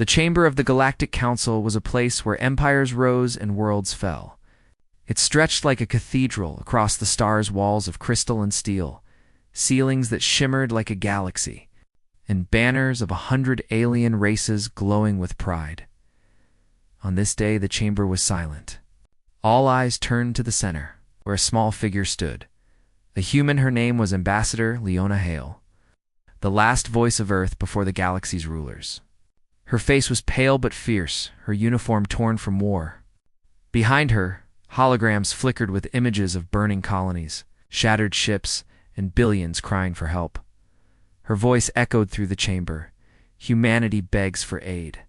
The chamber of the Galactic Council was a place where empires rose and worlds fell. It stretched like a cathedral across the stars' walls of crystal and steel, ceilings that shimmered like a galaxy, and banners of 100 alien races glowing with pride. On this day, the chamber was silent. All eyes turned to the center, where a small figure stood. A human, her name was Ambassador Leona Hale, the last voice of Earth before the galaxy's rulers. Her face was pale but fierce, her uniform torn from war. Behind her, holograms flickered with images of burning colonies, shattered ships, and billions crying for help. Her voice echoed through the chamber. Humanity begs for aid.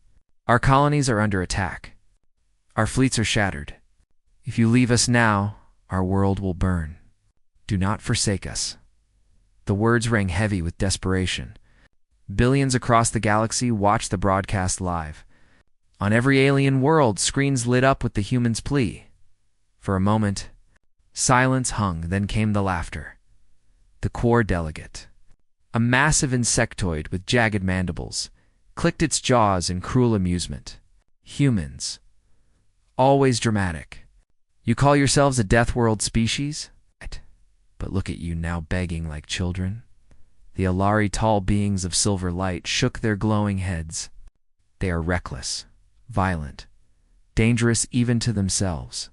Our colonies are under attack. Our fleets are shattered. If you leave us now, our world will burn. Do not forsake us. The words rang heavy with desperation. Billions across the galaxy watched the broadcast live. On every alien world, screens lit up with the human's plea. For a moment, silence hung, then came the laughter. The core delegate, a massive insectoid with jagged mandibles, clicked its jaws in cruel amusement. Humans. Always dramatic. You call yourselves a death world species? But look at you now begging like children. The Alari tall beings of silver light shook their glowing heads. They are reckless, violent, dangerous even to themselves.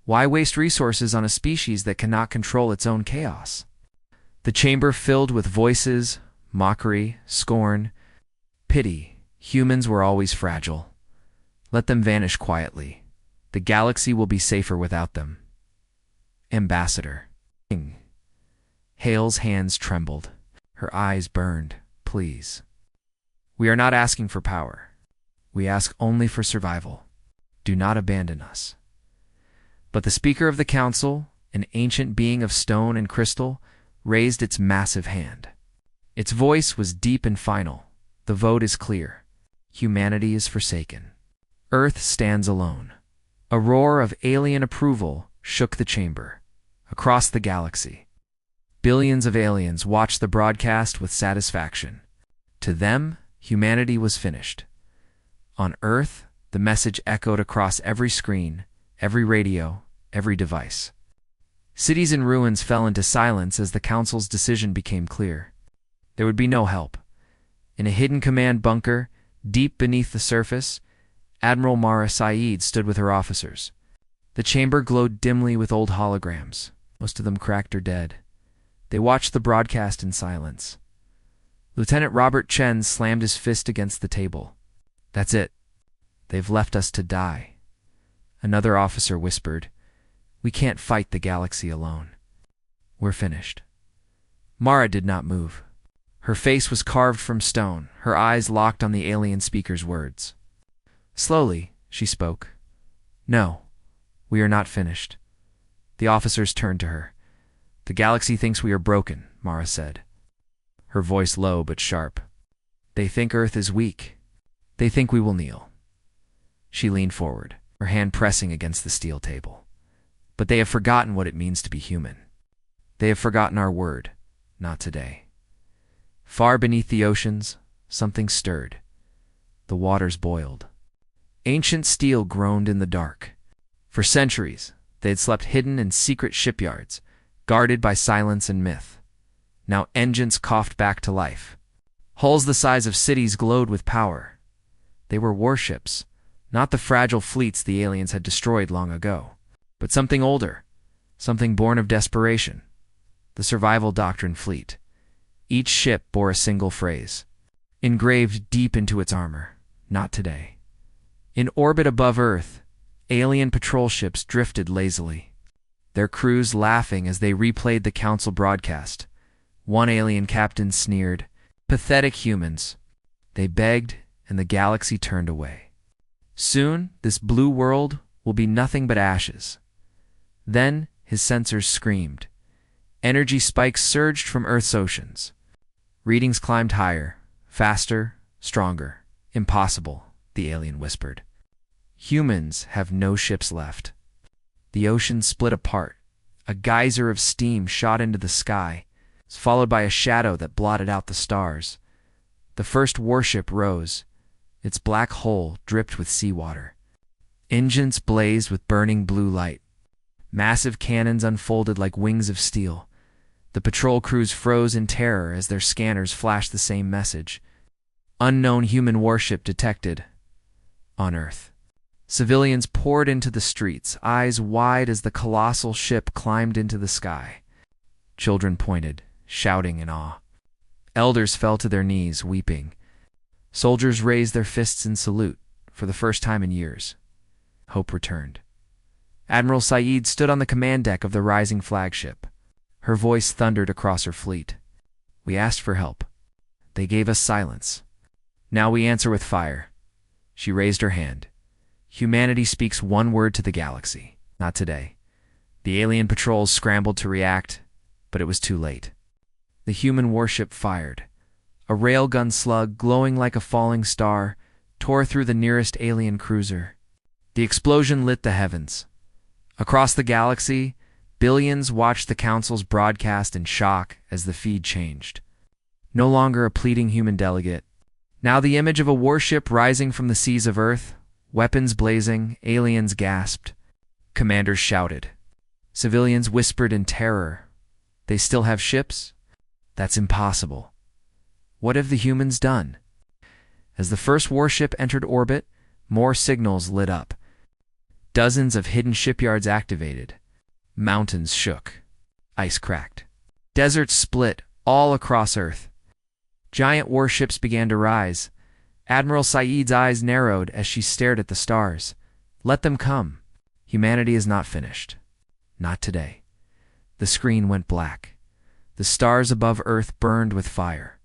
Why waste resources on a species that cannot control its own chaos? The chamber filled with voices, mockery, scorn, pity. Humans were always fragile. Let them vanish quietly. The galaxy will be safer without them. Ambassador. Hale's hands trembled. Her eyes burned. Please. We are not asking for power. We ask only for survival. Do not abandon us. But the Speaker of the Council, an ancient being of stone and crystal, raised its massive hand. Its voice was deep and final. The vote is clear. Humanity is forsaken. Earth stands alone. A roar of alien approval shook the chamber. Across the galaxy, billions of aliens watched the broadcast with satisfaction. To them, humanity was finished. On Earth, the message echoed across every screen, every radio, every device. Cities in ruins fell into silence as the Council's decision became clear. There would be no help. In a hidden command bunker, deep beneath the surface, Admiral Mara Saeed stood with her officers. The chamber glowed dimly with old holograms. Most of them cracked or dead. They watched the broadcast in silence. Lieutenant Robert Chen slammed his fist against the table. That's it. They've left us to die. Another officer whispered, We can't fight the galaxy alone. We're finished. Mara did not move. Her face was carved from stone, her eyes locked on the alien speaker's words. Slowly, she spoke. No, we are not finished. The officers turned to her. The galaxy thinks we are broken, Mara said. Her voice low but sharp. They think Earth is weak. They think we will kneel. She leaned forward, her hand pressing against the steel table. But they have forgotten what it means to be human. They have forgotten our word, not today. Far beneath the oceans, something stirred. The waters boiled. Ancient steel groaned in the dark. For centuries, they had slept hidden in secret shipyards, guarded by silence and myth. Now engines coughed back to life. Hulls the size of cities glowed with power. They were warships, not the fragile fleets the aliens had destroyed long ago, but something older, something born of desperation. The Survival Doctrine fleet. Each ship bore a single phrase, engraved deep into its armor, not today. In orbit above Earth, alien patrol ships drifted lazily, their crews laughing as they replayed the Council broadcast. One alien captain sneered, Pathetic humans. They begged, and the galaxy turned away. Soon, this blue world will be nothing but ashes. Then, his sensors screamed. Energy spikes surged from Earth's oceans. Readings climbed higher, faster, stronger. Impossible, the alien whispered. Humans have no ships left. The ocean split apart. A geyser of steam shot into the sky, followed by a shadow that blotted out the stars. The first warship rose, its black hull dripped with seawater. Engines blazed with burning blue light. Massive cannons unfolded like wings of steel. The patrol crews froze in terror as their scanners flashed the same message. Unknown human warship detected on Earth. Civilians poured into the streets, eyes wide as the colossal ship climbed into the sky. Children pointed, shouting in awe. Elders fell to their knees, weeping. Soldiers raised their fists in salute. For the first time in years, hope returned. Admiral Saeed stood on the command deck of the rising flagship. Her voice thundered across her fleet. We asked for help. They gave us silence. Now we answer with fire. She raised her hand. Humanity speaks one word to the galaxy. Not today. The alien patrols scrambled to react, but it was too late. The human warship fired. A railgun slug, glowing like a falling star, tore through the nearest alien cruiser. The explosion lit the heavens. Across the galaxy, billions watched the Council's broadcast in shock as the feed changed. No longer a pleading human delegate. Now the image of a warship rising from the seas of Earth, weapons blazing, aliens gasped. Commanders shouted. Civilians whispered in terror. They still have ships? That's impossible. What have the humans done? As the first warship entered orbit, more signals lit up. Dozens of hidden shipyards activated. Mountains shook. Ice cracked. Deserts split all across Earth. Giant warships began to rise. Admiral Saeed's eyes narrowed as she stared at the stars. Let them come. Humanity is not finished. Not today. The screen went black. The stars above Earth burned with fire.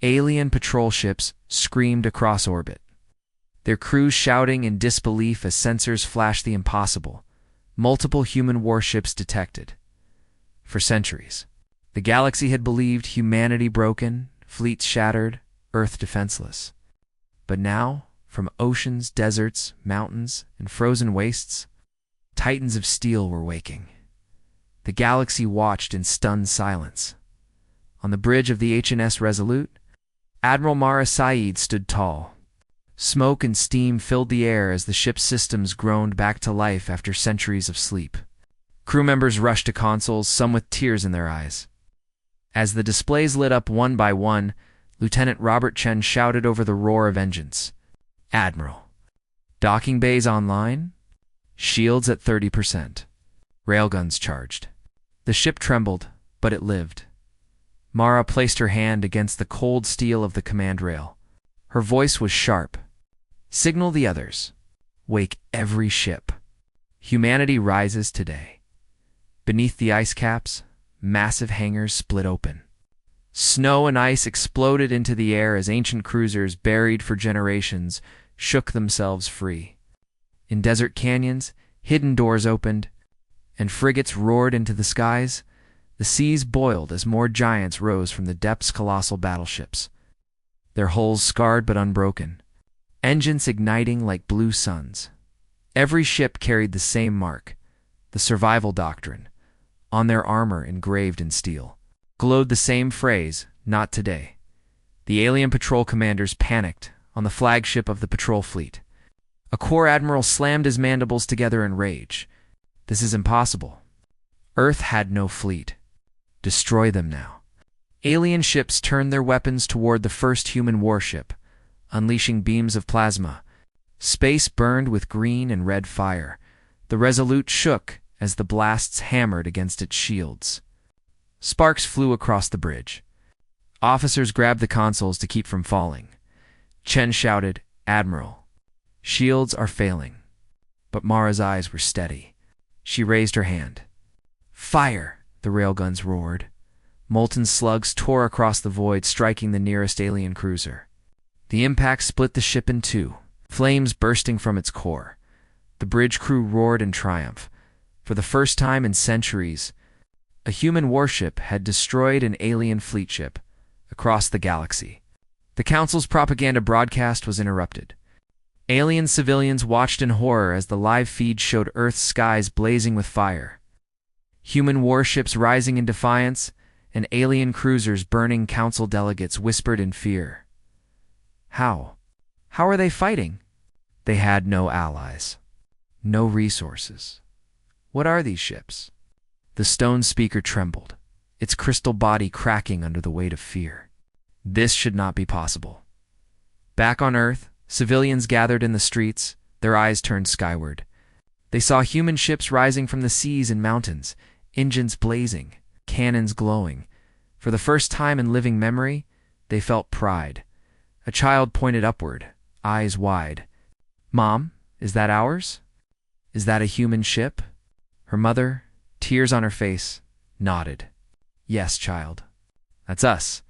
Alien patrol ships screamed across orbit, their crews shouting in disbelief as sensors flashed the impossible. Multiple human warships detected. For centuries, the galaxy had believed humanity broken, fleets shattered, Earth defenseless. But now, from oceans, deserts, mountains, and frozen wastes, titans of steel were waking. The galaxy watched in stunned silence. On the bridge of the HNS Resolute, Admiral Mara Saeed stood tall. Smoke and steam filled the air as the ship's systems groaned back to life after centuries of sleep. Crew members rushed to consoles, some with tears in their eyes. As the displays lit up one by one, Lieutenant Robert Chen shouted over the roar of engines. Admiral, docking bays online? Shields at 30%. Railguns charged. The ship trembled, but it lived. Mara placed her hand against the cold steel of the command rail. Her voice was sharp. Signal the others. Wake every ship. Humanity rises today. Beneath the ice caps, massive hangars split open. Snow and ice exploded into the air as ancient cruisers, buried for generations, shook themselves free. In desert canyons, hidden doors opened, and frigates roared into the skies. The seas boiled as more giants rose from the depths, colossal battleships, their hulls scarred but unbroken, engines igniting like blue suns. Every ship carried the same mark, the survival doctrine. On their armor, engraved in steel, glowed the same phrase, not today. The alien patrol commanders panicked on the flagship of the patrol fleet. A corps admiral slammed his mandibles together in rage. This is impossible. Earth had no fleet. Destroy them now. Alien ships turned their weapons toward the first human warship, unleashing beams of plasma. Space burned with green and red fire. The Resolute shook as the blasts hammered against its shields. Sparks flew across the bridge. Officers grabbed the consoles to keep from falling. Chen shouted, Admiral, shields are failing. But Mara's eyes were steady. She raised her hand. Fire! The railguns roared. Molten slugs tore across the void, striking the nearest alien cruiser. The impact split the ship in two, flames bursting from its core. The bridge crew roared in triumph. For the first time in centuries, a human warship had destroyed an alien fleet ship across the galaxy. The Council's propaganda broadcast was interrupted. Alien civilians watched in horror as the live feed showed Earth's skies blazing with fire. Human warships rising in defiance, and alien cruisers burning. Council delegates whispered in fear. How How are they fighting? They had no allies, no resources. What are these ships? The stone speaker trembled, its crystal body cracking under the weight of fear. This should not be possible. Back on Earth, civilians gathered in the streets, their eyes turned skyward. They saw human ships rising from the seas and mountains, engines blazing, cannons glowing. For the first time in living memory, they felt pride. A child pointed upward, eyes wide. "Mom, is that ours? Is that a human ship?" Her mother, tears on her face, nodded. "Yes, child. That's us."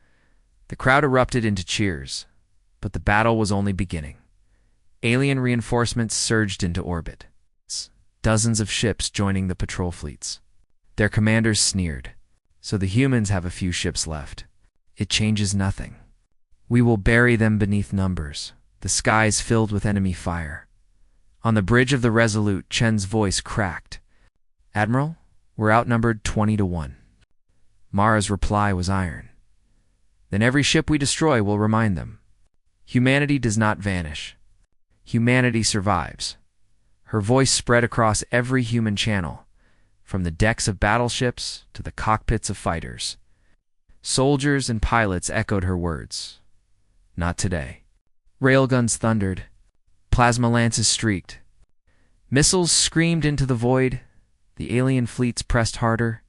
The crowd erupted into cheers, but the battle was only beginning. Alien reinforcements surged into orbit, dozens of ships joining the patrol fleets. Their commanders sneered. "So the humans have a few ships left. It changes nothing. We will bury them beneath numbers, the skies filled with enemy fire." On the bridge of the Resolute, Chen's voice cracked. "Admiral, we're outnumbered 20-1. Mara's reply was iron. "Then every ship we destroy will remind them. Humanity does not vanish. Humanity survives." Her voice spread across every human channel, from the decks of battleships to the cockpits of fighters. Soldiers and pilots echoed her words. Not today. Railguns thundered. Plasma lances streaked. Missiles screamed into the void. The alien fleets pressed harder.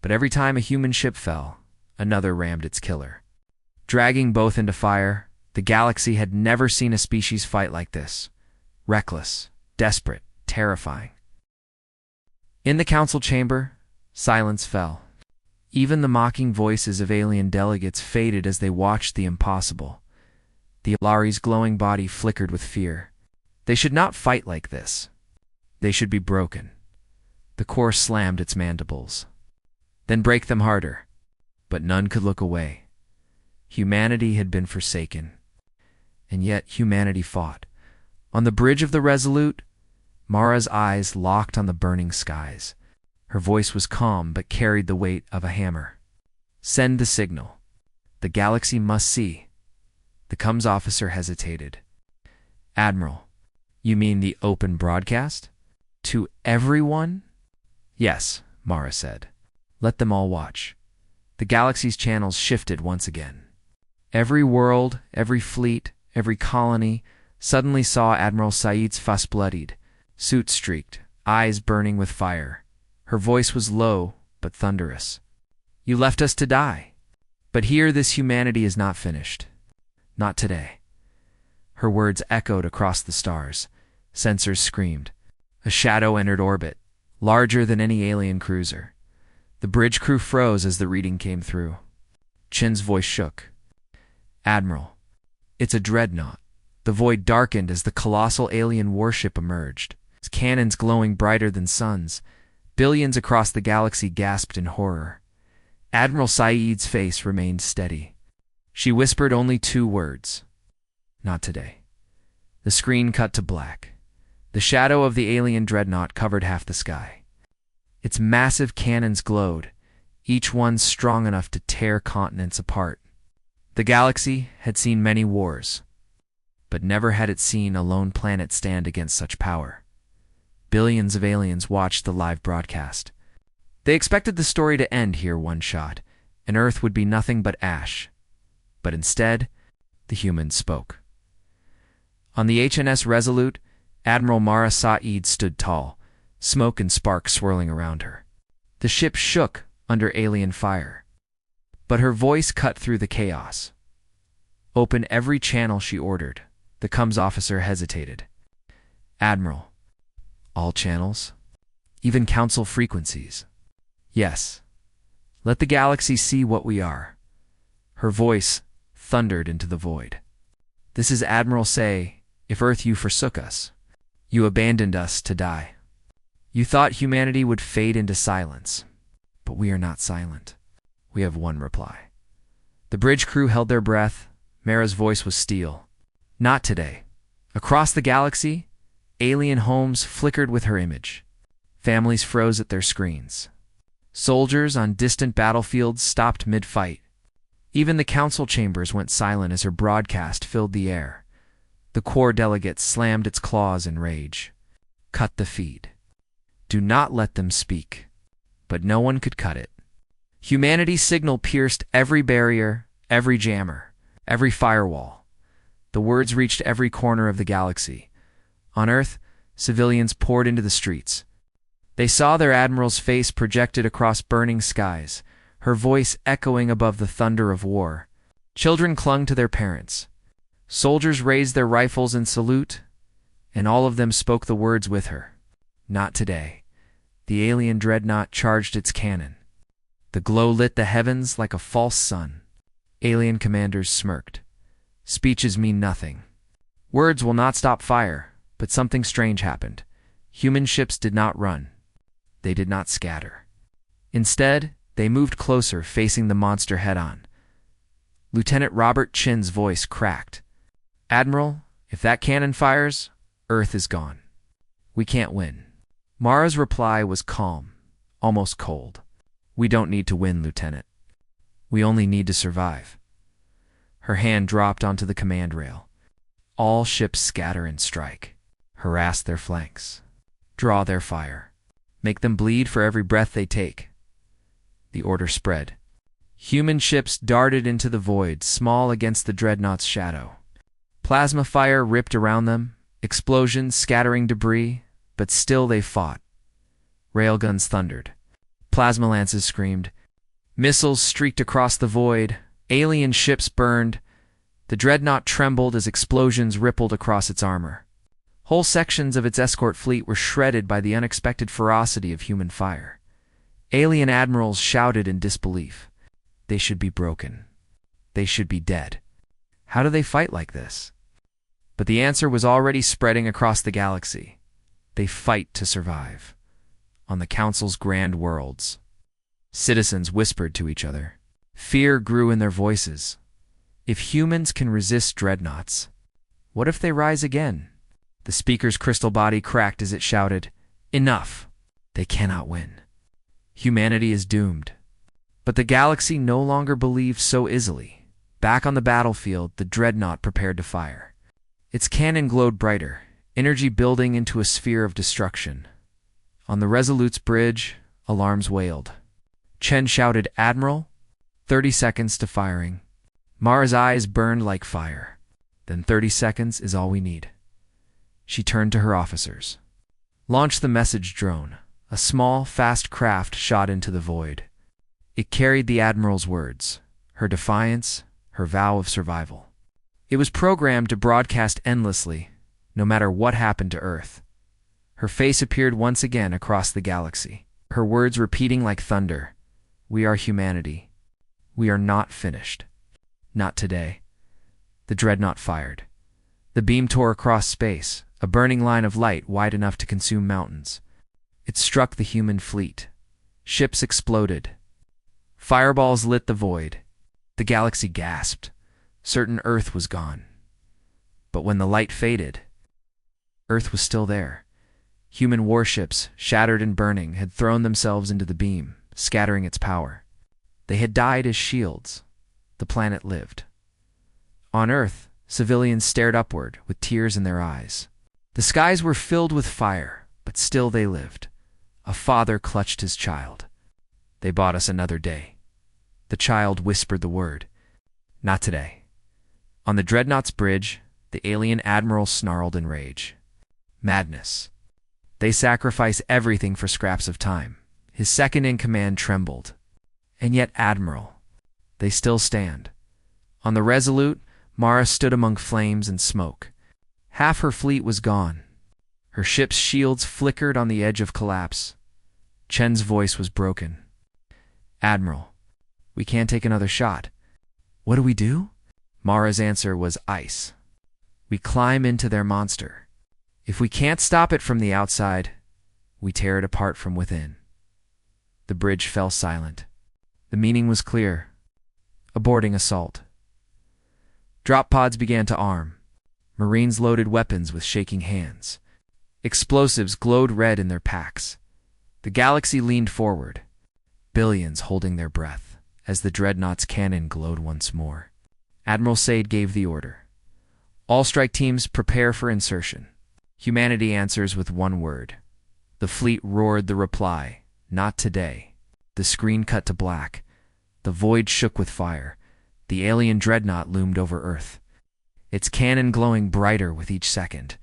But every time a human ship fell, another rammed its killer. Dragging both into fire, the galaxy had never seen a species fight like this. Reckless, desperate, terrifying. In the council chamber, silence fell. Even the mocking voices of alien delegates faded as they watched the impossible. The Alari's glowing body flickered with fear. They should not fight like this. They should be broken. The core slammed its mandibles. Then break them harder. But none could look away. Humanity had been forsaken. And yet humanity fought. On the bridge of the Resolute, Mara's eyes locked on the burning skies. Her voice was calm but carried the weight of a hammer. "Send the signal. The galaxy must see." The comms officer hesitated. "Admiral, you mean the open broadcast? To everyone?" "Yes," Mara said. "Let them all watch." The galaxy's channels shifted once again. Every world, every fleet, every colony suddenly saw Admiral Said's face bloodied, suit streaked, eyes burning with fire. Her voice was low but thunderous. "You left us to die. But here this humanity is not finished. Not today." Her words echoed across the stars. Sensors screamed. A shadow entered orbit, larger than any alien cruiser. The bridge crew froze as the reading came through. Chin's voice shook. "Admiral, it's a dreadnought." The void darkened as the colossal alien warship emerged, its cannons glowing brighter than suns. Billions across the galaxy gasped in horror. Admiral Said's face remained steady. She whispered only 2 words. "Not today." The screen cut to black. The shadow of the alien dreadnought covered half the sky. Its massive cannons glowed, each one strong enough to tear continents apart. The galaxy had seen many wars, but never had it seen a lone planet stand against such power. Billions of aliens watched the live broadcast. They expected the story to end here one shot, and Earth would be nothing but ash. But instead, the humans spoke. On the HNS Resolute, Admiral Mara Said stood tall, smoke and sparks swirling around her. The ship shook under alien fire. But her voice cut through the chaos. "Open every channel," she ordered. The comms officer hesitated. "Admiral, all channels? Even council frequencies?" "Yes. Let the galaxy see what we are." Her voice thundered into the void. "This is Admiral Say, if Earth you forsook us. You abandoned us to die. You thought humanity would fade into silence. But we are not silent. We have one reply." The bridge crew held their breath. Mara's voice was steel. "Not today." Across the galaxy, alien homes flickered with her image. Families froze at their screens. Soldiers on distant battlefields stopped mid-fight. Even the council chambers went silent as her broadcast filled the air. The core delegate slammed its claws in rage. Cut the feed. Do not let them speak. But no one could cut it. Humanity's signal pierced every barrier, every jammer, every firewall. The words reached every corner of the galaxy. On Earth, civilians poured into the streets. They saw their admiral's face projected across burning skies, her voice echoing above the thunder of war. Children clung to their parents. Soldiers raised their rifles in salute, and all of them spoke the words with her. Not today. The alien dreadnought charged its cannon. The glow lit the heavens like a false sun. Alien commanders smirked. Speeches mean nothing. Words will not stop fire, but something strange happened. Human ships did not run. They did not scatter. Instead, they moved closer, facing the monster head-on. Lieutenant Robert Chin's voice cracked. Admiral, if that cannon fires, Earth is gone. We can't win. Mara's reply was calm, almost cold. We don't need to win, Lieutenant. We only need to survive. Her hand dropped onto the command rail. All ships scatter and strike. Harass their flanks. Draw their fire. Make them bleed for every breath they take. The order spread. Human ships darted into the void, small against the dreadnought's shadow. Plasma fire ripped around them, explosions scattering debris, but still they fought. Railguns thundered. Plasma lances screamed. Missiles streaked across the void. Alien ships burned. The dreadnought trembled as explosions rippled across its armor. Whole sections of its escort fleet were shredded by the unexpected ferocity of human fire. Alien admirals shouted in disbelief. They should be broken. They should be dead. How do they fight like this? But the answer was already spreading across the galaxy. They fight to survive. On the Council's grand worlds, citizens whispered to each other. Fear grew in their voices. If humans can resist dreadnoughts, what if they rise again? The speaker's crystal body cracked as it shouted, Enough! They cannot win. Humanity is doomed. But the galaxy no longer believed so easily. Back on the battlefield, the dreadnought prepared to fire. Its cannon glowed brighter, energy building into a sphere of destruction. On the Resolute's bridge, alarms wailed. Chen shouted, Admiral, 30 seconds to firing. Mara's eyes burned like fire. Then 30 seconds is all we need. She turned to her officers. Launch the message drone. A small, fast craft shot into the void. It carried the Admiral's words, her defiance, her vow of survival. It was programmed to broadcast endlessly, no matter what happened to Earth. Her face appeared once again across the galaxy, her words repeating like thunder. We are humanity. We are not finished. Not today. The dreadnought fired. The beam tore across space, a burning line of light wide enough to consume mountains. It struck the human fleet. Ships exploded. Fireballs lit the void. The galaxy gasped. Certain Earth was gone. But when the light faded, Earth was still there. Human warships, shattered and burning, had thrown themselves into the beam, scattering its power. They had died as shields. The planet lived. On Earth, civilians stared upward with tears in their eyes. The skies were filled with fire, but still they lived. A father clutched his child. They bought us another day. The child whispered the word. Not today. On the dreadnought's bridge, the alien admiral snarled in rage. Madness. They sacrifice everything for scraps of time. His second-in-command trembled. And yet, Admiral, they still stand. On the Resolute, Mara stood among flames and smoke. Half her fleet was gone. Her ship's shields flickered on the edge of collapse. Chen's voice was broken. Admiral, we can't take another shot. What do we do? Mara's answer was ice. We climb into their monster. If we can't stop it from the outside, we tear it apart from within. The bridge fell silent. The meaning was clear. Aborting assault. Drop pods began to arm. Marines loaded weapons with shaking hands. Explosives glowed red in their packs. The galaxy leaned forward, billions holding their breath, as the dreadnought's cannon glowed once more. Admiral Sade gave the order. All strike teams prepare for insertion. Humanity answers with one word. The fleet roared the reply, "Not today." The screen cut to black. The void shook with fire. The alien dreadnought loomed over Earth, its cannon glowing brighter with each second.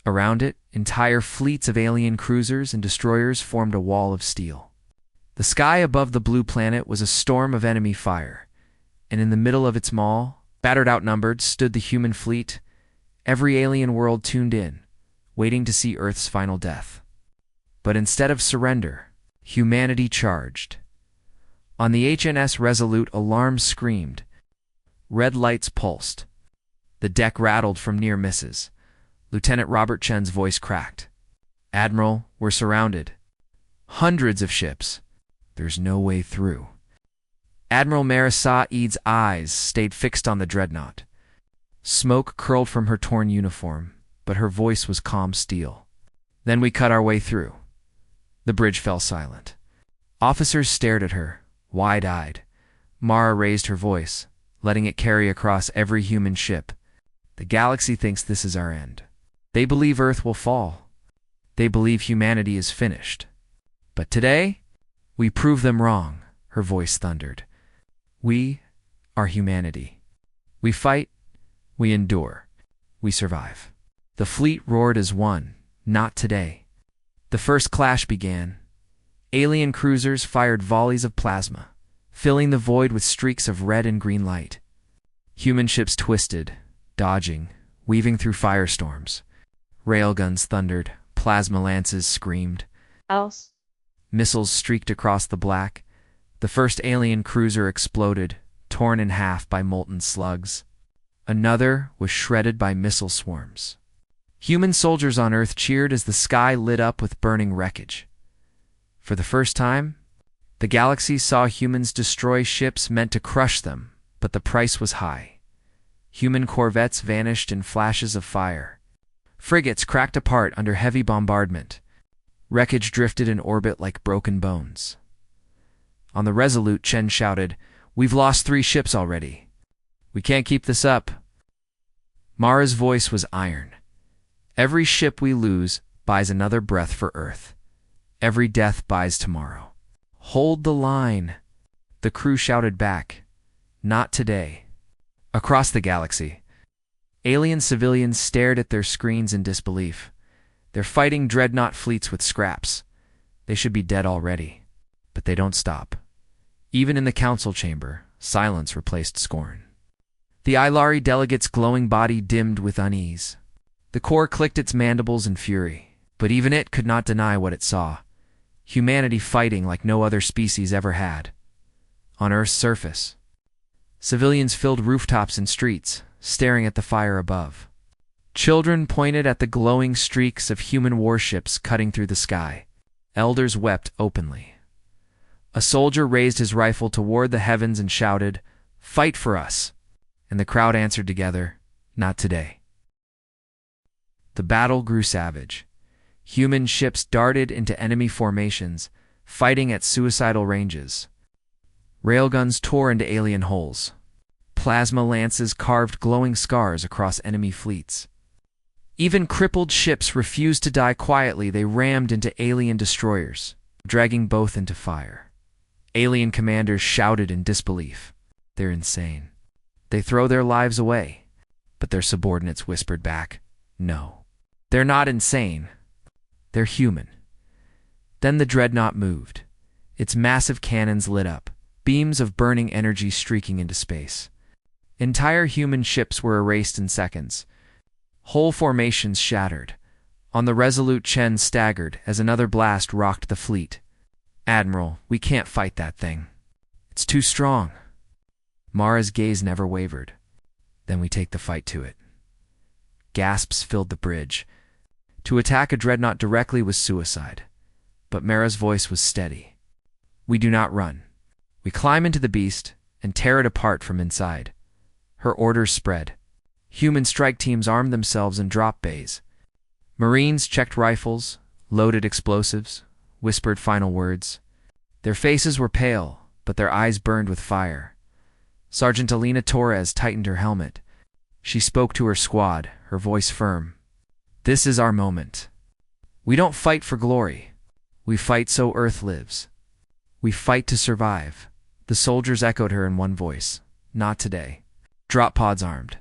Around it, entire fleets of alien cruisers and destroyers formed a wall of steel. The sky above the blue planet was a storm of enemy fire, and in the middle of its maw, battered outnumbered, stood the human fleet, every alien world tuned in, waiting to see Earth's final death. But instead of surrender, humanity charged. On the HNS Resolute, alarms screamed. Red lights pulsed. The deck rattled from near misses. Lieutenant Robert Chen's voice cracked. "Admiral, we're surrounded. Hundreds of ships. There's no way through." Admiral Marissa Ead's eyes stayed fixed on the dreadnought. Smoke curled from her torn uniform, but her voice was calm steel. "Then we cut our way through." The bridge fell silent. Officers stared at her, wide-eyed. Mara raised her voice, letting it carry across every human ship. "The galaxy thinks this is our end. They believe Earth will fall. They believe humanity is finished. But today, we prove them wrong," her voice thundered. "We are humanity. We fight, we endure, we survive." The fleet roared as one. "Not today." The first clash began. Alien cruisers fired volleys of plasma, filling the void with streaks of red and green light. Human ships twisted, dodging, weaving through firestorms. Railguns thundered, plasma lances screamed. Else. Missiles streaked across the black. The first alien cruiser exploded, torn in half by molten slugs. Another was shredded by missile swarms. Human soldiers on Earth cheered as the sky lit up with burning wreckage. For the first time, the galaxy saw humans destroy ships meant to crush them, but the price was high. Human corvettes vanished in flashes of fire. Frigates cracked apart under heavy bombardment. Wreckage drifted in orbit like broken bones. On the Resolute, Chen shouted, "We've lost 3 ships already. We can't keep this up." Mara's voice was iron. "Every ship we lose buys another breath for Earth. Every death buys tomorrow." "Hold the line," the crew shouted back. "Not today." Across the galaxy, alien civilians stared at their screens in disbelief. They're fighting dreadnought fleets with scraps. They should be dead already. But they don't stop. Even in the council chamber, silence replaced scorn. The Ilari delegate's glowing body dimmed with unease. The core clicked its mandibles in fury, but even it could not deny what it saw. Humanity fighting like no other species ever had. On Earth's surface, civilians filled rooftops and streets, staring at the fire above. Children pointed at the glowing streaks of human warships cutting through the sky. Elders wept openly. A soldier raised his rifle toward the heavens and shouted, "Fight for us!" And the crowd answered together, "Not today." The battle grew savage. Human ships darted into enemy formations, fighting at suicidal ranges. Railguns tore into alien hulls. Plasma lances carved glowing scars across enemy fleets. Even crippled ships refused to die quietly. They rammed into alien destroyers, dragging both into fire. Alien commanders shouted in disbelief. "They're insane. They throw their lives away." But their subordinates whispered back, "No. They're not insane. They're human." Then the dreadnought moved. Its massive cannons lit up, beams of burning energy streaking into space. Entire human ships were erased in seconds. Whole formations shattered. On the Resolute, Chen staggered as another blast rocked the fleet. "Admiral, we can't fight that thing. It's too strong." Mara's gaze never wavered. "Then we take the fight to it." Gasps filled the bridge. To attack a dreadnought directly was suicide. But Mara's voice was steady. "We do not run. We climb into the beast and tear it apart from inside." Her orders spread. Human strike teams armed themselves in drop bays. Marines checked rifles, loaded explosives, whispered final words. Their faces were pale, but their eyes burned with fire. Sergeant Alina Torres tightened her helmet. She spoke to her squad, her voice firm. This is our moment. We don't fight for glory. We fight so Earth lives. We fight to survive. The soldiers echoed her in one voice. Not today. Drop pods armed.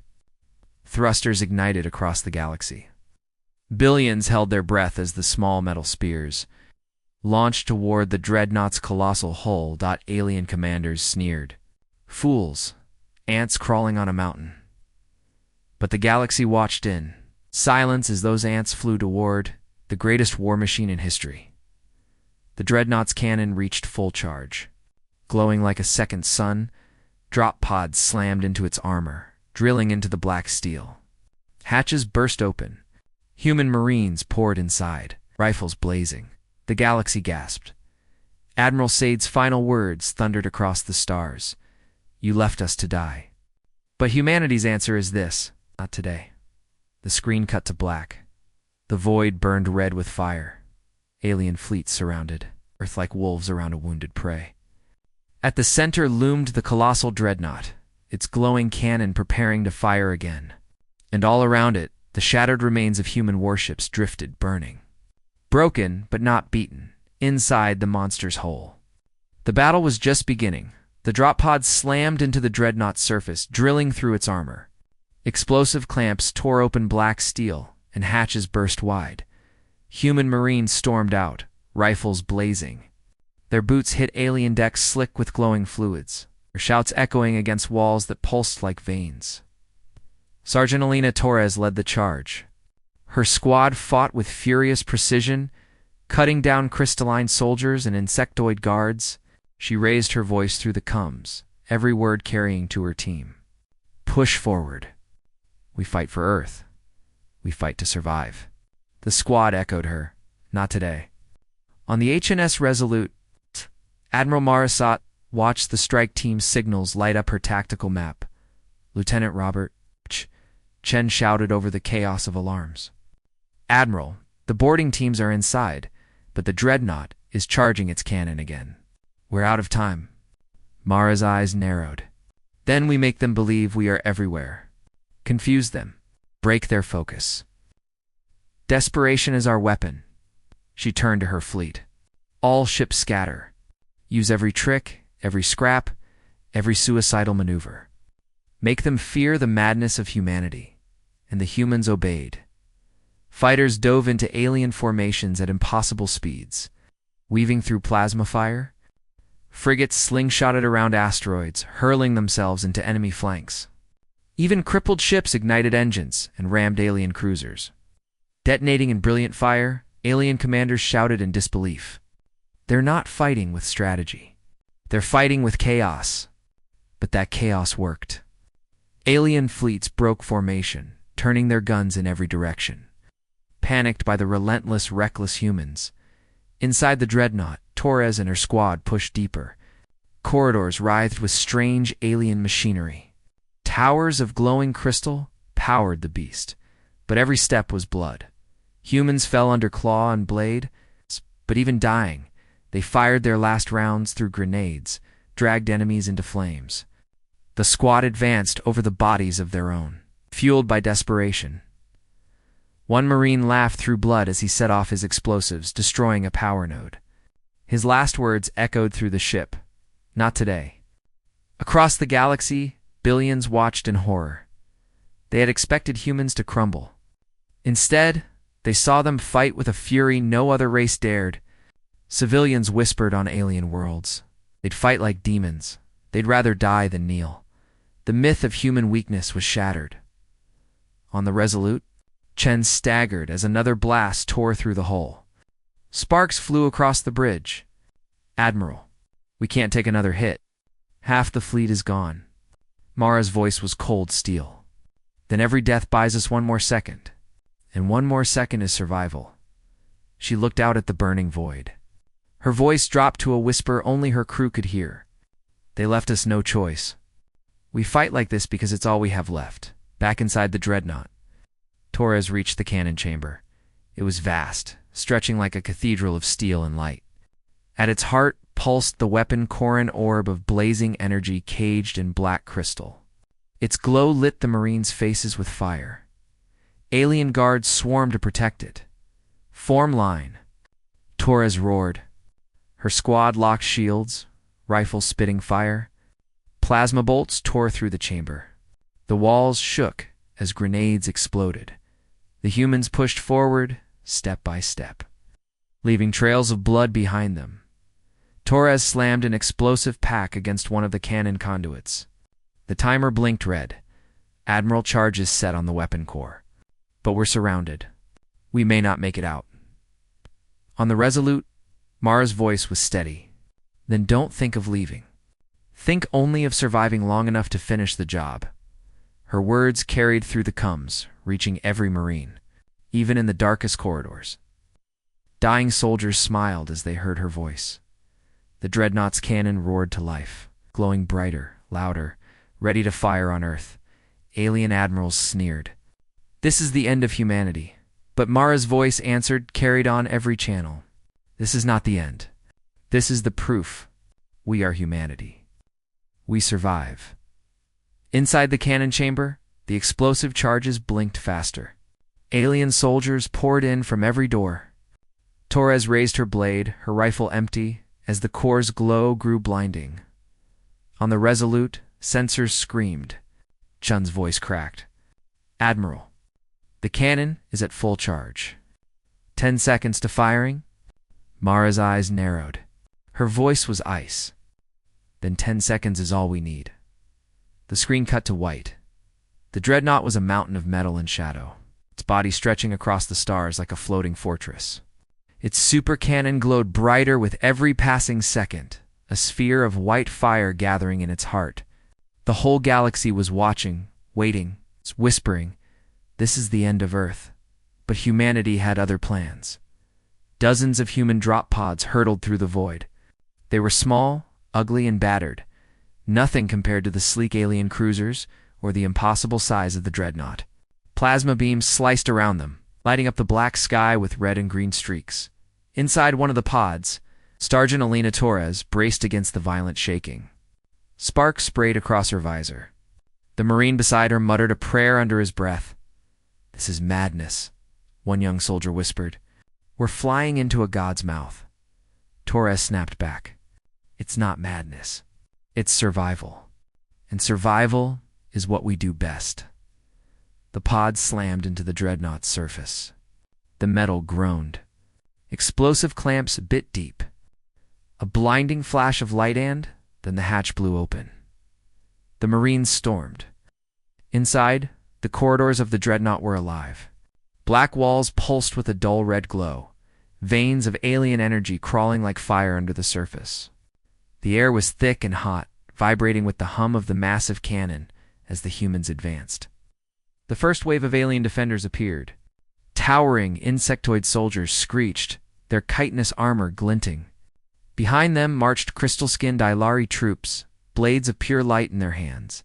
Thrusters ignited across the galaxy. Billions held their breath as the small metal spears launched toward the dreadnought's colossal hull. Alien commanders sneered. Fools. Ants crawling on a mountain. But the galaxy watched in silence as those ants flew toward the greatest war machine in history. The dreadnought's cannon reached full charge. Glowing like a second sun, drop pods slammed into its armor, drilling into the black steel. Hatches burst open. Human marines poured inside, rifles blazing. The galaxy gasped. Admiral Sade's final words thundered across the stars. You left us to die. But humanity's answer is this: not today. The screen cut to black. The void burned red with fire. Alien fleets surrounded, Earth like wolves around a wounded prey. At the center loomed the colossal dreadnought, its glowing cannon preparing to fire again. And all around it, the shattered remains of human warships drifted, burning. Broken, but not beaten, inside the monster's hull. The battle was just beginning. The drop pods slammed into the dreadnought's surface, drilling through its armor. Explosive clamps tore open black steel, and hatches burst wide. Human marines stormed out, rifles blazing. Their boots hit alien decks slick with glowing fluids, their shouts echoing against walls that pulsed like veins. Sergeant Elena Torres led the charge. Her squad fought with furious precision, cutting down crystalline soldiers and insectoid guards. She raised her voice through the coms, every word carrying to her team. Push forward. We fight for Earth. We fight to survive. The squad echoed her. Not today. On the HNS Resolute, Admiral Marisat watched the strike team's signals light up her tactical map. Lieutenant Robert Chen shouted over the chaos of alarms. Admiral, the boarding teams are inside, but the dreadnought is charging its cannon again. We're out of time. Mara's eyes narrowed. Then we make them believe we are everywhere. Confuse them. Break their focus. Desperation is our weapon. She turned to her fleet. All ships scatter. Use every trick, every scrap, every suicidal maneuver. Make them fear the madness of humanity. And the humans obeyed. Fighters dove into alien formations at impossible speeds, weaving through plasma fire. Frigates slingshotted around asteroids, hurling themselves into enemy flanks. Even crippled ships ignited engines and rammed alien cruisers. Detonating in brilliant fire, alien commanders shouted in disbelief. They're not fighting with strategy. They're fighting with chaos. But that chaos worked. Alien fleets broke formation, turning their guns in every direction. Panicked by the relentless, reckless humans, inside the dreadnought, Torres and her squad pushed deeper. Corridors writhed with strange alien machinery. Towers of glowing crystal powered the beast, but every step was blood. Humans fell under claw and blade, but even dying, they fired their last rounds through grenades, dragged enemies into flames. The squad advanced over the bodies of their own, fueled by desperation. One Marine laughed through blood as he set off his explosives, destroying a power node. His last words echoed through the ship. Not today. Across the galaxy, billions watched in horror. They had expected humans to crumble. Instead, they saw them fight with a fury no other race dared. Civilians whispered on alien worlds. They'd fight like demons. They'd rather die than kneel. The myth of human weakness was shattered. On the Resolute, Chen staggered as another blast tore through the hull. Sparks flew across the bridge. Admiral, we can't take another hit. Half the fleet is gone. Mara's voice was cold steel. Then every death buys us one more second. And one more second is survival. She looked out at the burning void. Her voice dropped to a whisper only her crew could hear. They left us no choice. We fight like this because it's all we have left. Back inside the dreadnought, Torres reached the cannon chamber. It was vast, stretching like a cathedral of steel and light. At its heart pulsed the weapon Corin orb of blazing energy caged in black crystal. Its glow lit the Marines' faces with fire. Alien guards swarmed to protect it. "Form line," Torres roared. Her squad locked shields, rifles spitting fire. Plasma bolts tore through the chamber. The walls shook as grenades exploded. The humans pushed forward, step by step, leaving trails of blood behind them. Torres slammed an explosive pack against one of the cannon conduits. The timer blinked red. Admiral charges set on the weapon core. But we're surrounded. We may not make it out. On the Resolute, Mara's voice was steady. Then don't think of leaving. Think only of surviving long enough to finish the job. Her words carried through the coms, reaching every Marine, even in the darkest corridors. Dying soldiers smiled as they heard her voice. The Dreadnought's cannon roared to life, glowing brighter, louder, ready to fire on Earth. Alien admirals sneered. This is the end of humanity. But Mara's voice answered, carried on every channel. This is not the end. This is the proof. We are humanity. We survive. Inside the cannon chamber, the explosive charges blinked faster. Alien soldiers poured in from every door. Torres raised her blade, her rifle empty, as the core's glow grew blinding. On the Resolute, sensors screamed. Chun's voice cracked. "Admiral, the cannon is at full charge. 10 seconds to firing." Mara's eyes narrowed. Her voice was ice. "Then 10 seconds is all we need." The screen cut to white. The Dreadnought was a mountain of metal and shadow, its body stretching across the stars like a floating fortress. Its super cannon glowed brighter with every passing second, a sphere of white fire gathering in its heart. The whole galaxy was watching, waiting, whispering, "This is the end of Earth." But humanity had other plans. Dozens of human drop pods hurtled through the void. They were small, ugly, and battered, nothing compared to the sleek alien cruisers or the impossible size of the Dreadnought. Plasma beams sliced around them, lighting up the black sky with red and green streaks. Inside one of the pods, Sergeant Elena Torres braced against the violent shaking. Sparks sprayed across her visor. The Marine beside her muttered a prayer under his breath. "This is madness," one young soldier whispered. "We're flying into a god's mouth." Torres snapped back. "It's not madness. It's survival. And survival is what we do best." The pod slammed into the Dreadnought's surface. The metal groaned. Explosive clamps bit deep. A blinding flash of light and then the hatch blew open. The Marines stormed. Inside, the corridors of the Dreadnought were alive. Black walls pulsed with a dull red glow, veins of alien energy crawling like fire under the surface. The air was thick and hot, vibrating with the hum of the massive cannon as the humans advanced. The first wave of alien defenders appeared. Towering insectoid soldiers screeched, their chitinous armor glinting. Behind them marched crystal-skinned Ilari troops, blades of pure light in their hands.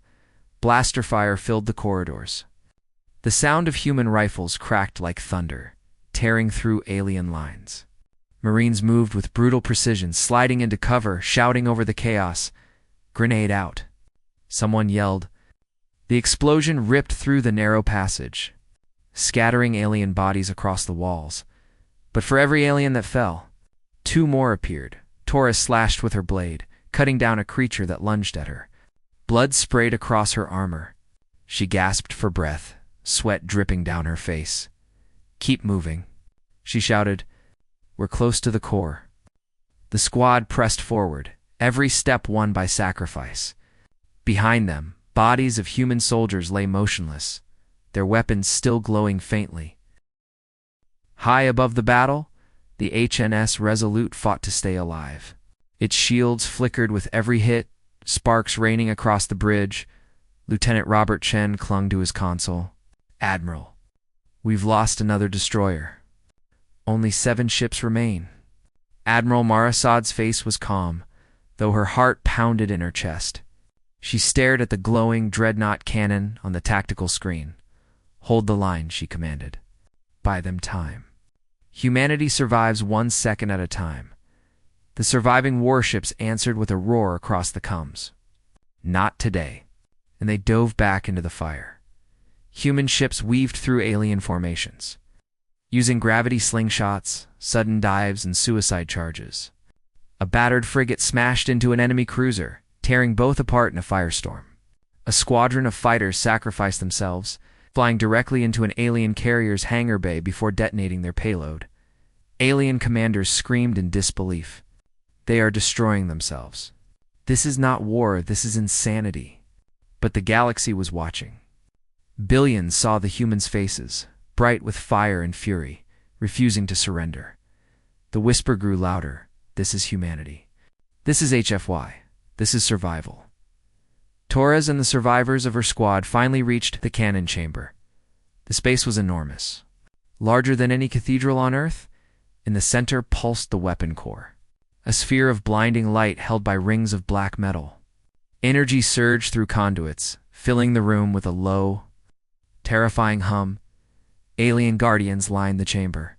Blaster fire filled the corridors. The sound of human rifles cracked like thunder, tearing through alien lines. Marines moved with brutal precision, sliding into cover, shouting over the chaos. "Grenade out!" Someone yelled. The explosion ripped through the narrow passage, scattering alien bodies across the walls. But for every alien that fell, 2 more appeared. Torres slashed with her blade, cutting down a creature that lunged at her. Blood sprayed across her armor. She gasped for breath, sweat dripping down her face. "Keep moving," she shouted. "We're close to the core." The squad pressed forward, every step won by sacrifice. Behind them, bodies of human soldiers lay motionless, their weapons still glowing faintly. High above the battle, the HNS Resolute fought to stay alive. Its shields flickered with every hit, sparks raining across the bridge. Lieutenant Robert Chen clung to his console. "Admiral, we've lost another destroyer. Only 7 ships remain." Admiral Marasad's face was calm, though her heart pounded in her chest. She stared at the glowing Dreadnought cannon on the tactical screen. "Hold the line," she commanded. "Buy them time. Humanity survives 1 second at a time." The surviving warships answered with a roar across the coms. "Not today." and they dove back into the fire. Human ships weaved through alien formations, using gravity slingshots, sudden dives, and suicide charges. A battered frigate smashed into an enemy cruiser, tearing both apart in a firestorm. A squadron of fighters sacrificed themselves, flying directly into an alien carrier's hangar bay before detonating their payload. Alien commanders screamed in disbelief. They are destroying themselves. This is not war, this is insanity. But the galaxy was watching. Billions saw the humans' faces, bright with fire and fury, refusing to surrender. The whisper grew louder. This is humanity. This is HFY. This is survival. Torres and the survivors of her squad finally reached the cannon chamber. The space was enormous. Larger than any cathedral on Earth, in the center pulsed the weapon core, a sphere of blinding light held by rings of black metal. Energy surged through conduits, filling the room with a low, terrifying hum. Alien guardians lined the chamber,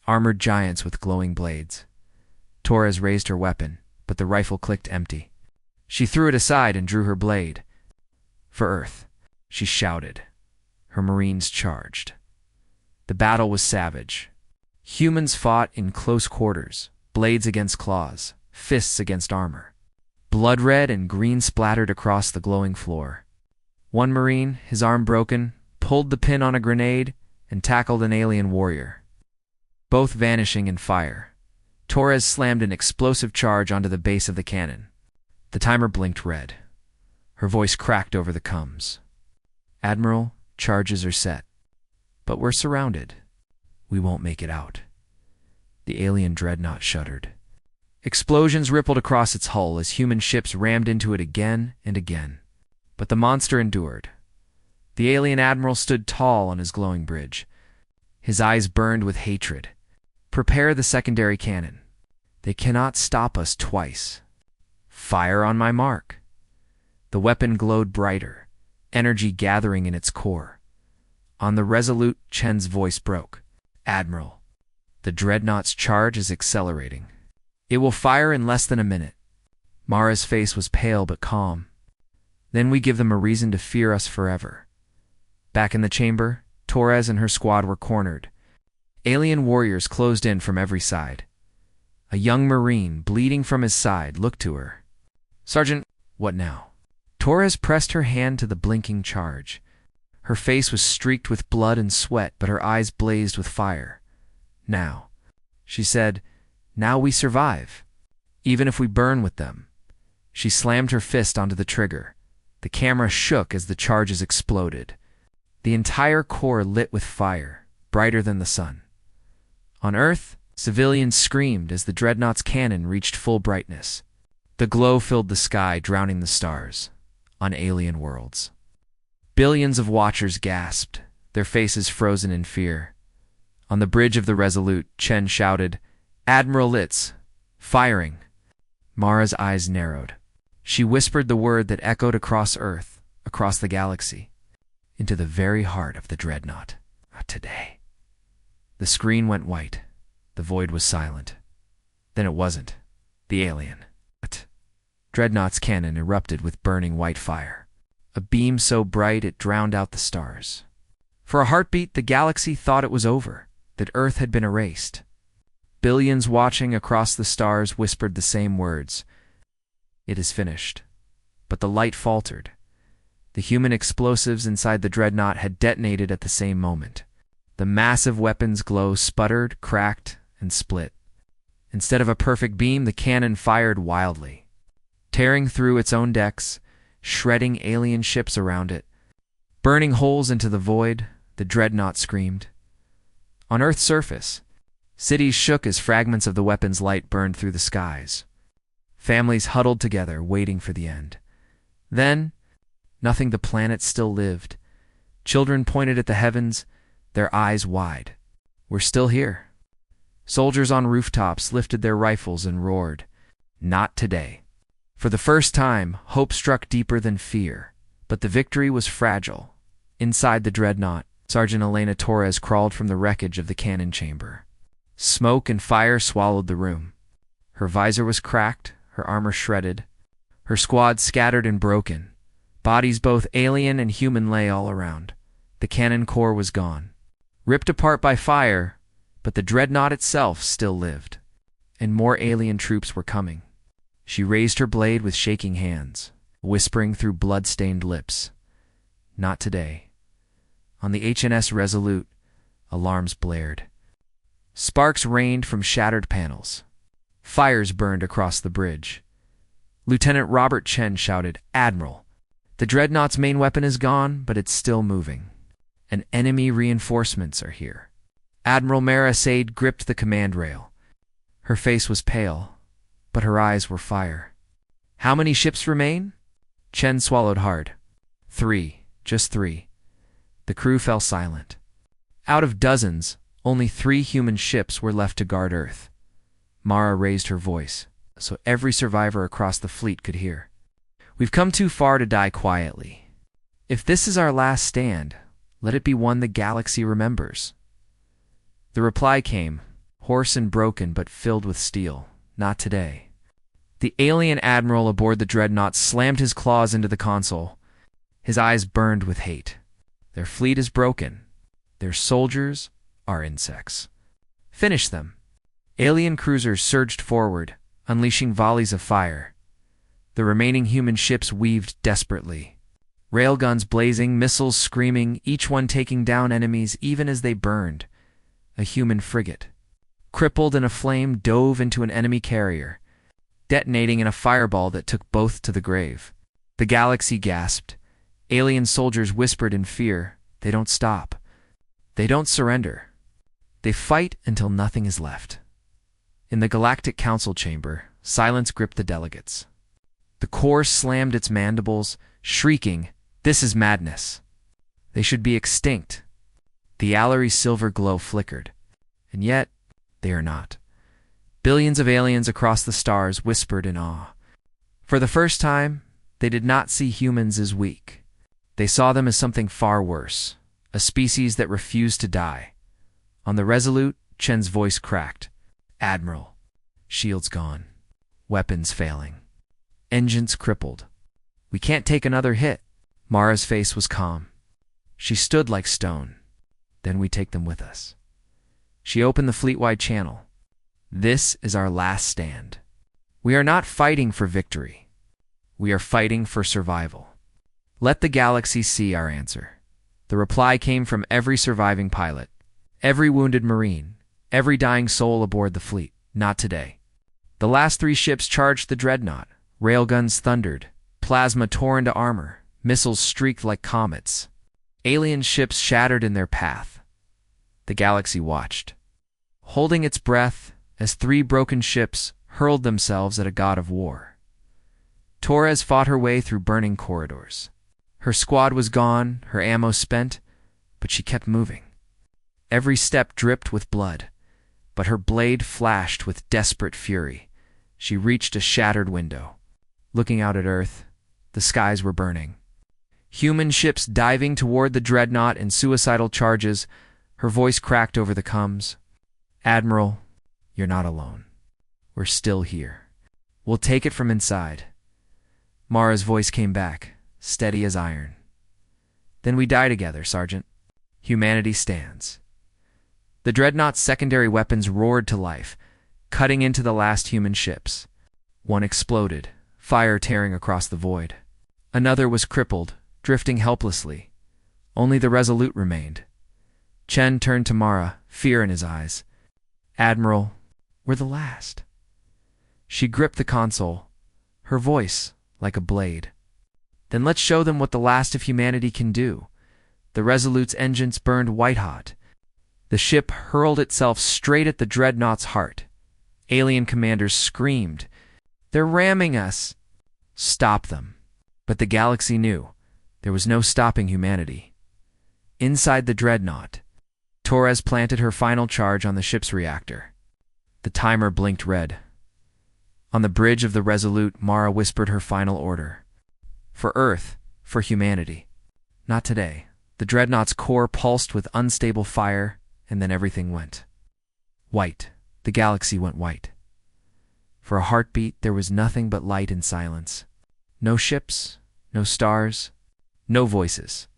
armored giants with glowing blades. Torres raised her weapon, but the rifle clicked empty. She threw it aside and drew her blade. For Earth, she shouted. Her Marines charged. The battle was savage. Humans fought in close quarters, blades against claws, fists against armor. Blood red and green splattered across the glowing floor. One Marine, his arm broken, pulled the pin on a grenade and tackled an alien warrior, both vanishing in fire. Torres slammed an explosive charge onto the base of the cannon. The timer blinked red. Her voice cracked over the comms. Admiral, charges are set. But we're surrounded. We won't make it out. The alien dreadnought shuddered. Explosions rippled across its hull as human ships rammed into it again and again. But the monster endured. The alien admiral stood tall on his glowing bridge. His eyes burned with hatred. Prepare the secondary cannon. They cannot stop us twice. Fire on my mark. The weapon glowed brighter, energy gathering in its core. On the Resolute, Chen's voice broke. Admiral, the dreadnought's charge is accelerating. It will fire in less than a minute. Mara's face was pale but calm. Then we give them a reason to fear us forever. Back in the chamber, Torres and her squad were cornered. Alien warriors closed in from every side. A young Marine, bleeding from his side, looked to her. Sergeant, what now? Torres pressed her hand to the blinking charge. Her face was streaked with blood and sweat, but her eyes blazed with fire. Now, she said, now we survive, even if we burn with them. She slammed her fist onto the trigger. The camera shook as the charges exploded. The entire core lit with fire, brighter than the sun. On Earth, civilians screamed as the dreadnought's cannon reached full brightness. The glow filled the sky, drowning the stars. On alien worlds, billions of watchers gasped, their faces frozen in fear. On the bridge of the Resolute, Chen shouted, Admiral Litz, firing. Mara's eyes narrowed. She whispered the word that echoed across Earth, across the galaxy, into the very heart of the dreadnought. Not today. The screen went white. The void was silent. Then it wasn't. The alien. What? Dreadnought's cannon erupted with burning white fire. A beam so bright it drowned out the stars. For a heartbeat, the galaxy thought it was over, that Earth had been erased. Billions watching across the stars whispered the same words. It is finished. But the light faltered. The human explosives inside the dreadnought had detonated at the same moment. The massive weapon's glow sputtered, cracked, and split. Instead of a perfect beam, the cannon fired wildly, tearing through its own decks, shredding alien ships around it. Burning holes into the void, the dreadnought screamed. On Earth's surface, cities shook as fragments of the weapon's light burned through the skies. Families huddled together, waiting for the end. Then, nothing the planet still lived. Children pointed at the heavens, their eyes wide. We're still here. Soldiers on rooftops lifted their rifles and roared. Not today. For the first time, hope struck deeper than fear. But the victory was fragile. Inside the dreadnought, Sergeant Elena Torres crawled from the wreckage of the cannon chamber. Smoke and fire swallowed the room. Her visor was cracked, her armor shredded, her squad scattered and broken. Bodies both alien and human lay all around. The cannon core was gone, ripped apart by fire, but the dreadnought itself still lived. And more alien troops were coming. She raised her blade with shaking hands, whispering through blood-stained lips. Not today. On the HNS Resolute, alarms blared. Sparks rained from shattered panels. Fires burned across the bridge. Lieutenant Robert Chen shouted, "Admiral, the dreadnought's main weapon is gone, but it's still moving. And enemy reinforcements are here." Admiral Mara Said gripped the command rail. Her face was pale, but her eyes were fire. "How many ships remain?" Chen swallowed hard. 3, just 3. The crew fell silent. Out of dozens, only 3 human ships were left to guard Earth. Mara raised her voice, so every survivor across the fleet could hear. "We've come too far to die quietly. If this is our last stand, let it be one the galaxy remembers." The reply came, hoarse and broken but filled with steel. "Not today." The alien admiral aboard the dreadnought slammed his claws into the console. His eyes burned with hate. "Their fleet is broken. Their soldiers are insects. Finish them." Alien cruisers surged forward, unleashing volleys of fire. The remaining human ships weaved desperately. Railguns blazing, missiles screaming, each one taking down enemies even as they burned. A human frigate, crippled and aflame, dove into an enemy carrier, detonating in a fireball that took both to the grave. The galaxy gasped. Alien soldiers whispered in fear, "They don't stop. They don't surrender. They fight until nothing is left." In the Galactic Council chamber, silence gripped the delegates. The core slammed its mandibles, shrieking, "This is madness. They should be extinct." The Allery silver glow flickered. And yet, they are not. Billions of aliens across the stars whispered in awe. For the first time, they did not see humans as weak. They saw them as something far worse, a species that refused to die. On the Resolute, Chen's voice cracked. "Admiral, shields gone. Weapons failing. Engines crippled. We can't take another hit." Mara's face was calm. She stood like stone. "Then we take them with us." She opened the fleet-wide channel. "This is our last stand. We are not fighting for victory. We are fighting for survival. Let the galaxy see our answer." The reply came from every surviving pilot, every wounded Marine, every dying soul aboard the fleet. "Not today." The last 3 ships charged the dreadnought. Railguns thundered. Plasma tore into armor. Missiles streaked like comets. Alien ships shattered in their path. The galaxy watched, holding its breath as 3 broken ships hurled themselves at a god of war. Torres fought her way through burning corridors. Her squad was gone, her ammo spent, but she kept moving. Every step dripped with blood, but her blade flashed with desperate fury. She reached a shattered window. Looking out at Earth, the skies were burning. Human ships diving toward the dreadnought in suicidal charges. Her voice cracked over the comms. "Admiral, you're not alone. We're still here. We'll take it from inside." Mara's voice came back, steady as iron. "Then we die together, Sergeant. Humanity stands." The dreadnought's secondary weapons roared to life, cutting into the last human ships. One exploded, fire tearing across the void. Another was crippled, drifting helplessly. Only the Resolute remained. Chen turned to Mara, fear in his eyes. "Admiral, we're the last." She gripped the console, her voice like a blade. "Then let's show them what the last of humanity can do." The Resolute's engines burned white-hot. The ship hurled itself straight at the dreadnought's heart. Alien commanders screamed, "They're ramming us!" "Stop them." But the galaxy knew there was no stopping humanity. Inside the dreadnought, Torres planted her final charge on the ship's reactor. The timer blinked red. On the bridge of the Resolute, Mara whispered her final order. "For Earth, for humanity. Not today." The dreadnought's core pulsed with unstable fire, and then everything went white. The galaxy went white. For a heartbeat, there was nothing but light and silence. No ships, no stars, No voices.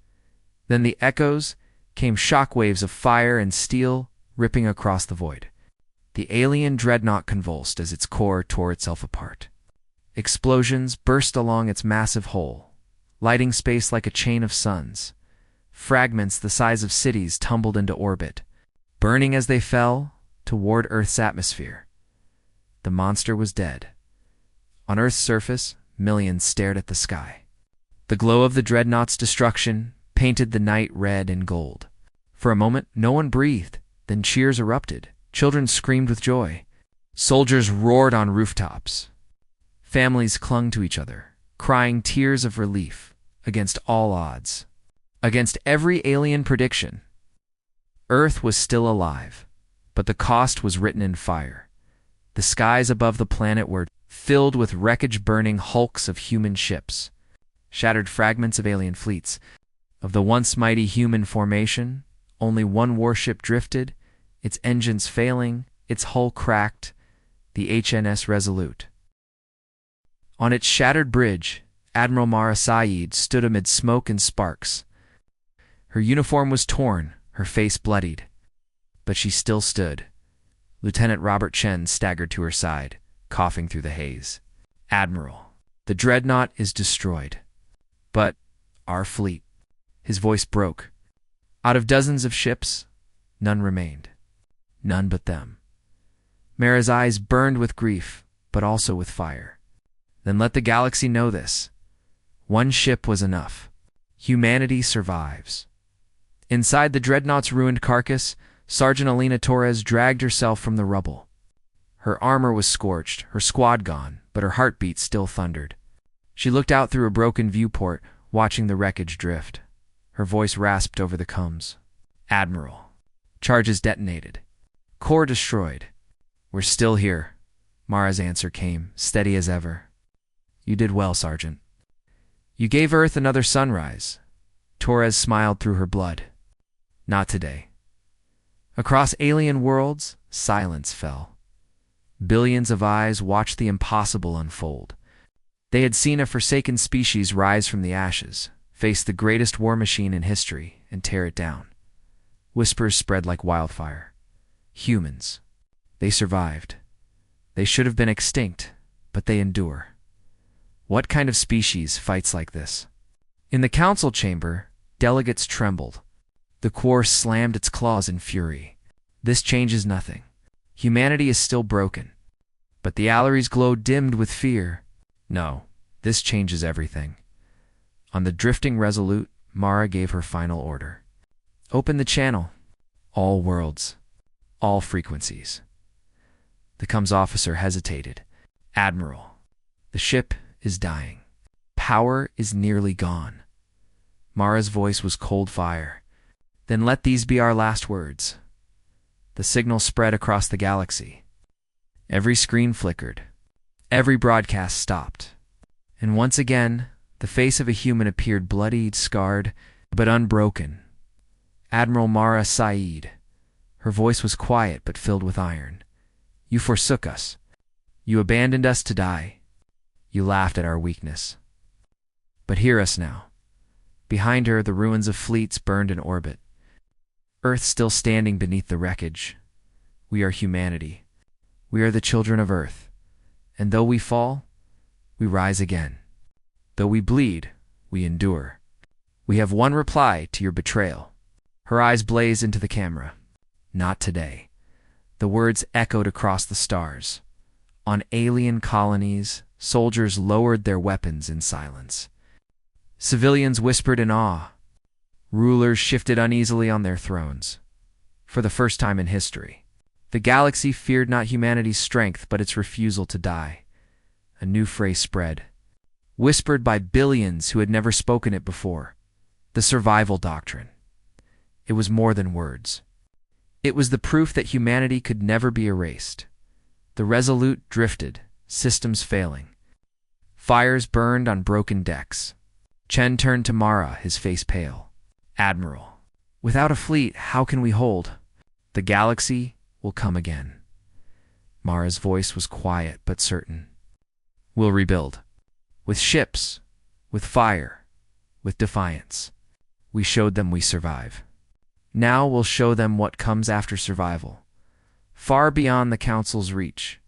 Then the echoes came shockwaves of fire and steel ripping across the void. The alien dreadnought convulsed as its core tore itself apart. Explosions burst along its massive hull, lighting space like a chain of suns. Fragments the size of cities tumbled into orbit, burning as they fell toward Earth's atmosphere. The monster was dead. On Earth's surface, millions stared at the sky. The glow of the dreadnought's destruction painted the night red and gold. For a moment, no one breathed. Then cheers erupted. Children screamed with joy. Soldiers roared on rooftops. Families clung to each other, crying tears of relief against all odds. Against every alien prediction. Earth was still alive, but the cost was written in fire. The skies above the planet were filled with wreckage-burning hulks of human ships, shattered fragments of alien fleets. Of the once mighty human formation, only one warship drifted, its engines failing, its hull cracked, the HNS Resolute. On its shattered bridge, Admiral Mara Saeed stood amid smoke and sparks. Her uniform was torn, her face bloodied, but she still stood. Lieutenant Robert Chen staggered to her side, coughing through the haze. "Admiral, the dreadnought is destroyed. But our fleet..." His voice broke. Out of dozens of ships, none remained. None but them. Mara's eyes burned with grief, but also with fire. "Then let the galaxy know this. One ship was enough. Humanity survives." Inside the dreadnought's ruined carcass, Sergeant Alina Torres dragged herself from the rubble. Her armor was scorched, her squad gone, but her heartbeat still thundered. She looked out through a broken viewport, watching the wreckage drift. Her voice rasped over the combs. "Admiral, charges detonated. Core destroyed. We're still here." Mara's answer came, steady as ever. "You did well, Sergeant. You gave Earth another sunrise." Torres smiled through her blood. "Not today." Across alien worlds, silence fell. Billions of eyes watched the impossible unfold. They had seen a forsaken species rise from the ashes, face the greatest war machine in history, and tear it down. Whispers spread like wildfire. Humans. They survived. They should have been extinct, but they endure. What kind of species fights like this? In the council chamber, delegates trembled. The Corps slammed its claws in fury. This changes nothing. Humanity is still broken. But the Allery's glow dimmed with fear. No, this changes everything. On the drifting Resolute, Mara gave her final order. "Open the channel. All worlds. All frequencies." The comms officer hesitated. "Admiral, the ship is dying. Power is nearly gone." Mara's voice was cold fire. "Then let these be our last words." The signal spread across the galaxy. Every screen flickered. Every broadcast stopped. And once again, the face of a human appeared bloodied, scarred, but unbroken. Admiral Mara Saeed. Her voice was quiet but filled with iron. "You forsook us. You abandoned us to die. You laughed at our weakness. But hear us now." Behind her, the ruins of fleets burned in orbit. Earth still standing beneath the wreckage. We are humanity. We are the children of Earth. And though we fall, we rise again. Though we bleed, we endure. We have one reply to your betrayal. Her eyes blazed into the camera. "Not today." The words echoed across the stars. On alien colonies, soldiers lowered their weapons in silence. Civilians whispered in awe. Rulers shifted uneasily on their thrones. For the first time in history, the galaxy feared not humanity's strength, but its refusal to die. A new phrase spread, whispered by billions who had never spoken it before. The survival doctrine. It was more than words. It was the proof that humanity could never be erased. The Resolute drifted, systems failing. Fires burned on broken decks. Chen turned to Mara, his face pale. "Admiral, without a fleet, how can we hold? The galaxy will come again." Mara's voice was quiet but certain. "We'll rebuild. With ships, with fire, with defiance. We showed them we survive. Now we'll show them what comes after survival, far beyond the Council's reach.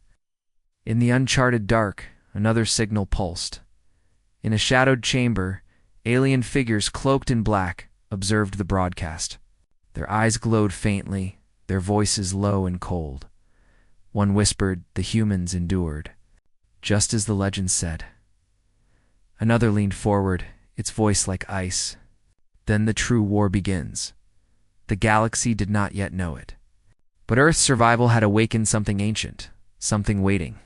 In the uncharted dark, another signal pulsed. In a shadowed chamber, alien figures cloaked in black observed the broadcast. Their eyes glowed faintly, their voices low and cold. One whispered, "The humans endured," just as the legend said. Another leaned forward, its voice like ice. Then the true war begins. The galaxy did not yet know it. But Earth's survival had awakened something ancient, something waiting.